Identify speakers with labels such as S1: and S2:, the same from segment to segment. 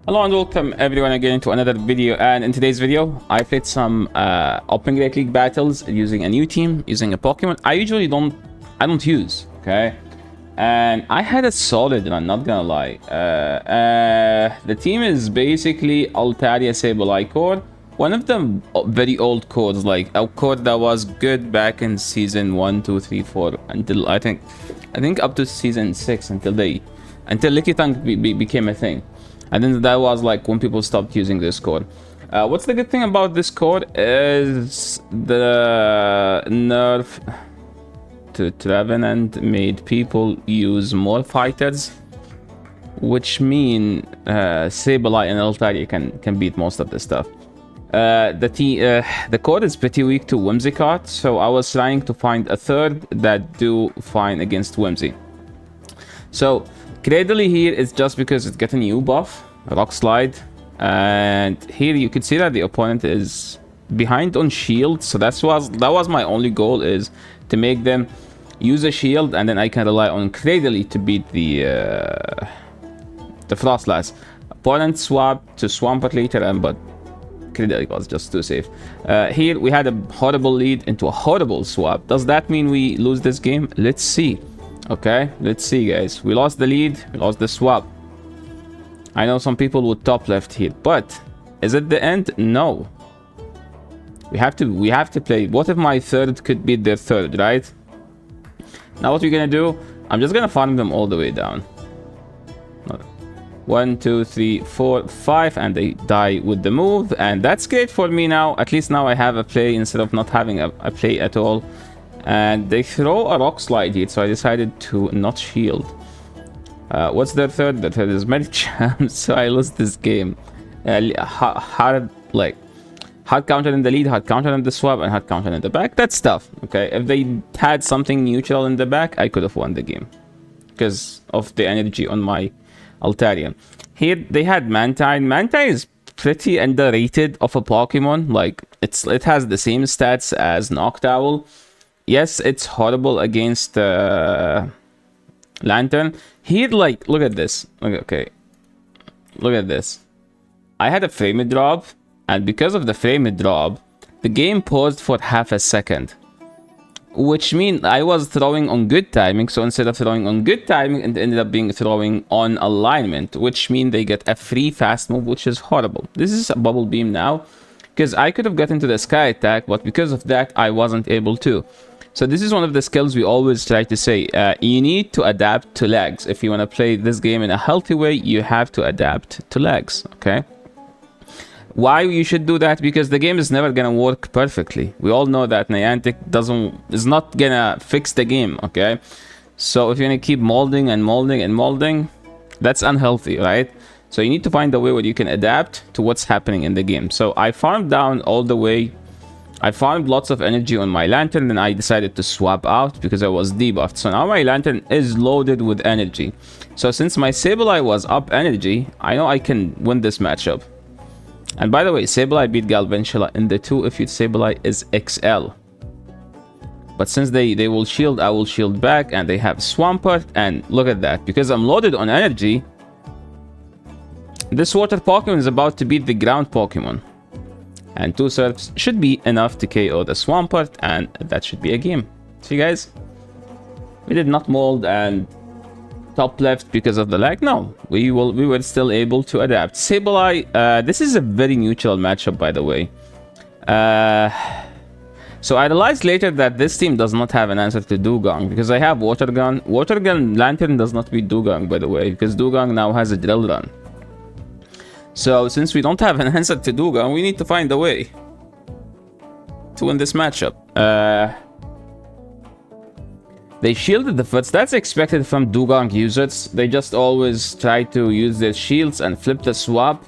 S1: Hello and welcome everyone again to another video, and in today's video I played some Open Great League battles using a new team, using a Pokemon I usually don't use, okay? And I had a solid run, not gonna lie. The team is basically Altaria Sableye core, one of them very old cores, like a core that was good back in season 1, 2, 3, 4 until I think up to season 6 until Lickitung became a thing. And then that was like when people stopped using this code. What's the good thing about this code is the nerf to Trevenant made people use more fighters, which mean Sableye and Altaria can beat most of the stuff. The code is pretty weak to Whimsicott, so I was trying to find a third that do fine against Whimsy. So Cradily here is just because it's got a new buff, Rock Slide, and here you can see that the opponent is behind on shield, so that was my only goal, is to make them use a shield, and then I can rely on Cradily to beat the Frostlass. Opponent swapped to Swampert later, but Cradily was just too safe. Here we had a horrible lead into a horrible swap. Does that mean we lose this game? Let's see. Okay, let's see, guys. We lost the lead, we lost the swap. I know some people would top left here, but is it the end? No. We have to play. What if my third could beat their third, right? Now what we're gonna do, I'm just gonna farm them all the way down. 1, 2, 3, 4, 5, and they die with the move, and that's great for me now. At least now I have a play instead of not having a play at all. And they throw a Rock Slide here, so I decided to not shield. What's their third? Their third is Medicham, so I lost this game. Hard counter in the lead, hard counter in the swap, and hard counter in the back. That's tough, okay? If they had something neutral in the back, I could have won the game because of the energy on my Altarian. Here they had Mantine. Mantine is pretty underrated of a Pokemon. Like it has the same stats as Noctowl. Yes, it's horrible against Lantern. Here, like, look at this. Okay, look at this. I had a frame drop, and because of the frame drop, the game paused for half a second. Which means I was throwing on good timing, so instead of throwing on good timing, it ended up being throwing on alignment, which means they get a free fast move, which is horrible. This is a Bubble Beam now, because I could have gotten to the Sky Attack, but because of that, I wasn't able to. So this is one of the skills we always try to say. You need to adapt to lags. If you want to play this game in a healthy way, you have to adapt to lags, okay? Why you should do that? Because the game is never gonna work perfectly. We all know that Niantic is not gonna fix the game, okay? So if you're gonna keep molding and molding and molding, that's unhealthy, right? So you need to find a way where you can adapt to what's happening in the game. So I farmed down all the way. I farmed lots of energy on my Lantern, and I decided to swap out because I was debuffed. So now my Lantern is loaded with energy. So since my Sableye was up energy, I know I can win this matchup. And by the way, Sableye beat Galvantula in the 2 if your Sableye is XL. But since they will shield, I will shield back, and they have Swampert, and look at that. Because I'm loaded on energy, this water Pokemon is about to beat the ground Pokemon. And 2 surfs should be enough to KO the Swampert, and that should be a game. See, guys? We did not mold and top left because of the lag. No, we were still able to adapt. Sableye, this is a very neutral matchup, by the way. So I realized later that this team does not have an answer to Dewgong, because I have Water Gun. Water Gun Lantern does not beat Dewgong, by the way, because Dewgong now has a Drill Run. So since we don't have an answer to Dewgong, we need to find a way to win this matchup. They shielded the foots. That's expected from Dewgong users. They just always try to use their shields and flip the swap.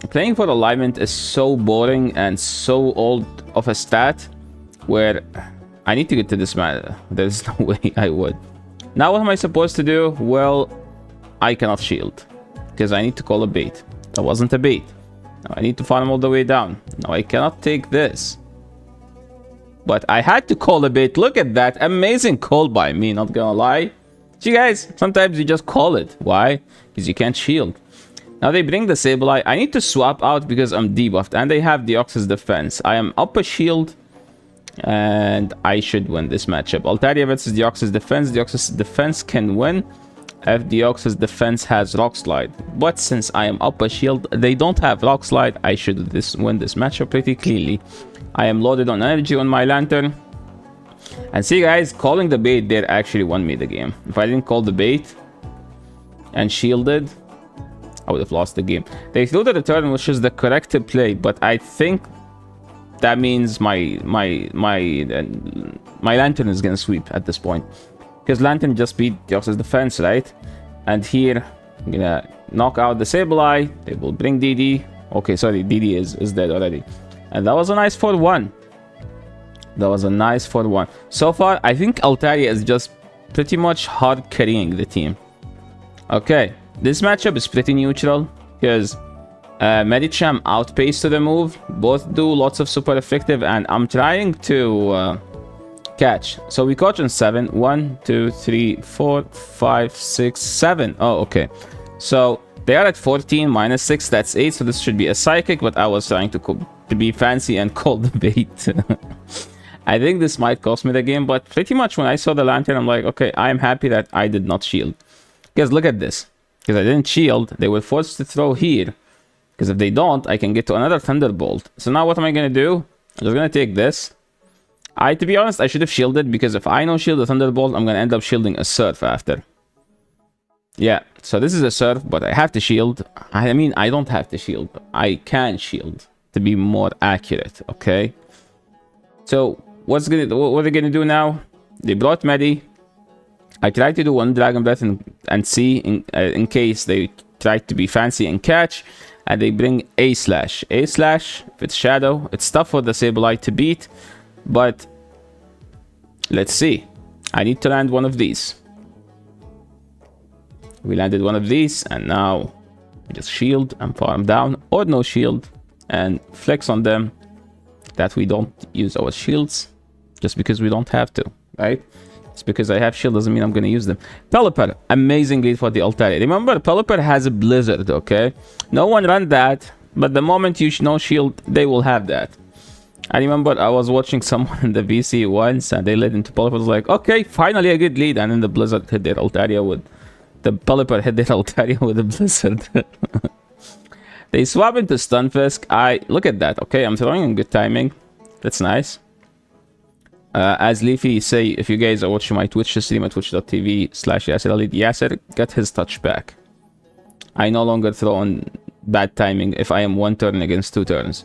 S1: Playing for alignment is so boring and so old of a stat, where I need to get to this match. There's no way I would. Now what am I supposed to do? Well, I cannot shield because I need to call a bait. That wasn't a bait. Now I need to farm all the way down. Now I cannot take this. But I had to call a bait. Look at that. Amazing call by me, not gonna lie. See, guys, sometimes you just call it. Why? Because you can't shield. Now they bring the Sableye. I need to swap out because I'm debuffed. And they have Deoxys Defense. I am up a shield. And I should win this matchup. Altaria versus Deoxys Defense. Deoxys Defense can win if Deoxys Defense has Rock Slide. But since I am up a shield, they don't have Rock Slide. I should win this matchup pretty cleanly. I am loaded on energy on my Lantern. And see guys, calling the bait there actually won me the game. If I didn't call the bait and shielded, I would have lost the game. They threw the return, which is the correct play, but I think that means my Lantern is gonna sweep at this point, because Lantern just beat Deoxys Defense, right? And here I'm gonna knock out the Sableye. They will bring DD. Okay, sorry, DD is dead already. And that was a nice 4-1. That was a nice 4-1. So far, I think Altaria is just pretty much hard carrying the team. Okay, this matchup is pretty neutral because Medicham outpaced to the move. Both do lots of super effective, and I'm trying to catch. So we caught on 7. 1, 2, 3, 4, 5, 6, 7. Oh, okay. So they are at 14 minus 6. That's 8. So this should be a psychic, but I was trying to be fancy and call the bait. I think this might cost me the game, but pretty much when I saw the Lantern, I'm like, okay, I'm happy that I did not shield. Because look at this. Because I didn't shield, they were forced to throw here. Because if they don't, I can get to another Thunderbolt. So now what am I going to do? I'm just going to take this. To be honest, I should have shielded, because if I no shield the Thunderbolt, I'm going to end up shielding a Surf after. Yeah, so this is a Surf, but I have to shield. I mean, I don't have to shield. I can shield, to be more accurate, okay? So what are they gonna do now? They brought Medi. I tried to do one Dragon Breath and see in case they tried to be fancy and catch, and they bring A Slash. A Slash, if it's Shadow, it's tough for the Sableye to beat, but let's see. I need to land one of these. We landed one of these, and now we just shield and farm down, or no shield, and flex on them that we don't use our shields. Just because we don't have to, right? It's because I have shield doesn't mean I'm going to use them. Pelipper, amazing lead for the Altaria. Remember, Pelipper has a Blizzard, okay? No one ran that, but the moment you no shield, they will have that. I remember I was watching someone in the VC once, and they led into Pelipper. I was like, okay, finally a good lead, and then the Blizzard hit their Altaria with... The Pelipper hit their Altaria with a Blizzard. They swap into Stunfisk. Look at that, okay? I'm throwing in good timing. That's nice. As Leafy say, if you guys are watching my Twitch stream at twitch.tv/YasserElite, Yasser got his touch back. I no longer throw on bad timing if I am one turn against 2 turns.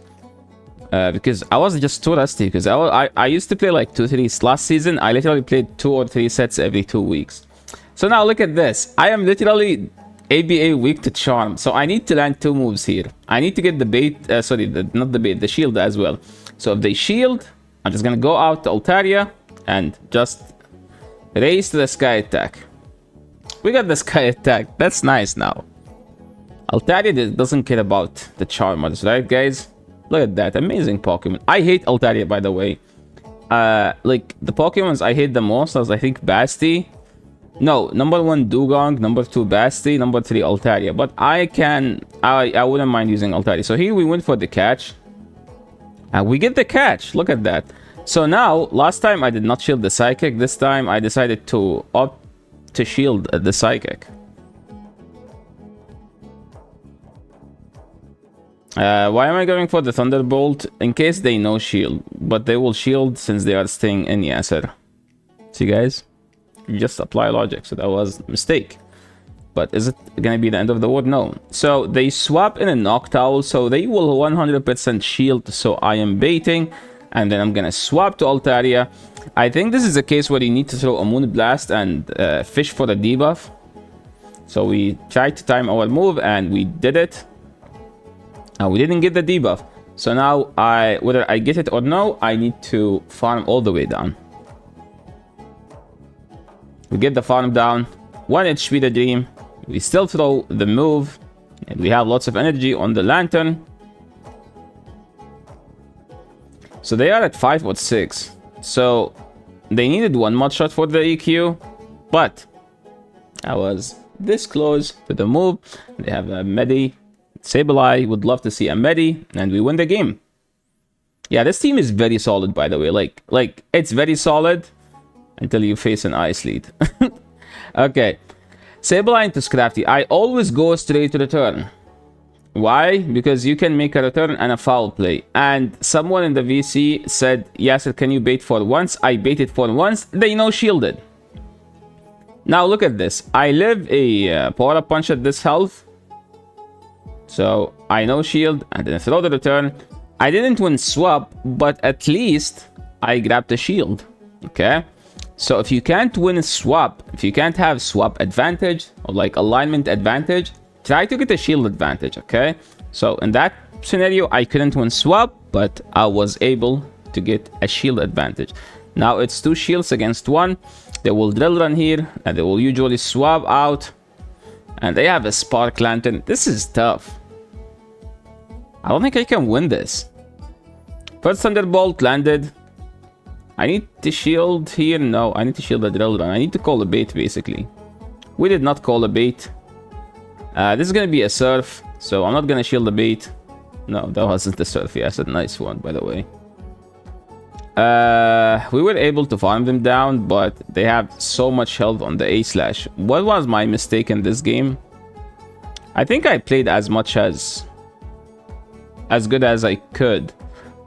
S1: Because I was just too rusty, because I used to play like 2-3 last season. I literally played 2 or 3 sets every 2 weeks. So now look at this. I am literally ABA weak to Charm, so I need to land 2 moves here. I need to get the bait, not the bait, the shield as well. So if they shield, I'm just gonna go out to Altaria and just raise to the Sky Attack. We got the Sky Attack. That's nice now. Altaria doesn't care about the Charmers, right, guys? Look at that. Amazing Pokemon. I hate Altaria, by the way. Like, the Pokemons I hate the most was, I think, Basti. No, number 1, Dugong. Number 2, Basti. Number 3, Altaria. But I wouldn't mind using Altaria. So here we went for the catch. And we get the catch. Look at that. So now, last time I did not shield the Psychic. This time I decided to opt to shield the Psychic. Why am I going for the Thunderbolt? In case they no shield. But they will shield since they are staying in Yasser. See, guys? You just apply logic. So that was a mistake. But is it going to be the end of the world? No. So they swap in a Noctowl, so they will 100% shield, so I am baiting. And then I'm going to swap to Altaria. I think this is a case where you need to throw a Moon Blast and fish for the debuff. So we tried to time our move, and we did it. And we didn't get the debuff. So now, whether I get it or no, I need to farm all the way down. We get the farm down. 1 HP the Dream. We still throw the move, and we have lots of energy on the Lantern. So they are at 5 or 6. So they needed 1 mod shot for the EQ, but I was this close to the move. They have a Medi, Sableye would love to see a Medi, and we win the game. Yeah, this team is very solid, by the way. Like it's very solid until you face an Ice Lead. Okay. Sableye into Scrafty. I always go straight to the turn. Why? Because you can make a return and a foul play. And someone in the VC said, Yasser, can you bait for once? I baited for once. They no shielded. Now look at this. I live a power-up punch at this health. So I no shield and then throw the return. I didn't win swap, but at least I grabbed the shield. Okay? So if you can't win a swap, if you can't have swap advantage or like alignment advantage, try to get a shield advantage, okay? So in that scenario, I couldn't win swap, but I was able to get a shield advantage. Now it's 2 shields against 1. They will drill run here, and they will usually swap out. And they have a spark lantern. This is tough. I don't think I can win this. First Thunderbolt landed. I need to shield here. No, I need to shield the drill run. I need to call a bait, basically. We did not call a bait. This is going to be a surf, so I'm not going to shield the bait. No, that wasn't the surf. Yes, a nice one, by the way. We were able to farm them down, but they have so much health on the A/. What was my mistake in this game? I think I played as good as I could.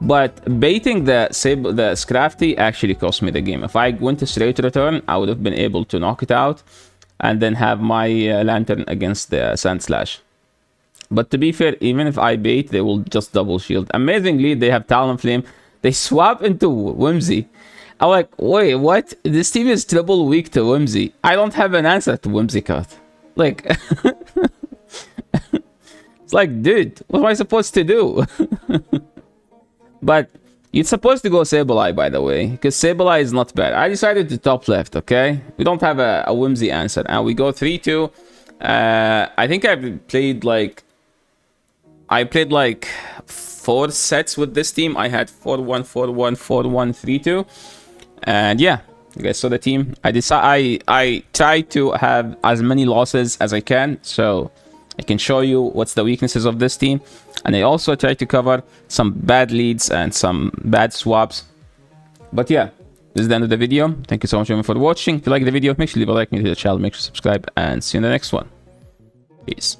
S1: But baiting the Scrafty actually cost me the game. If I went to straight return, I would have been able to knock it out and then have my lantern against the Sandslash. But to be fair, even if I bait, they will just double shield. Amazingly, they have Talonflame. They swap into Whimsy. I'm like, wait, what? This team is triple weak to Whimsy. I don't have an answer to Whimsicott. Like, it's like, dude, what am I supposed to do? But you're supposed to go Sableye, by the way, because Sableye is not bad. I decided to top left, okay? We don't have a Whimsy answer. And we go 3-2. I think I played like 4 sets with this team. I had 4-1, 4-1, 4-1, 3-2. And yeah, you guys saw the team. I try to have as many losses as I can, so I can show you what's the weaknesses of this team. And I also try to cover some bad leads and some bad swaps. But yeah, this is the end of the video. Thank you so much for watching. If you like the video, make sure you leave a like, make sure to the channel, make sure to subscribe, and see you in the next one. Peace.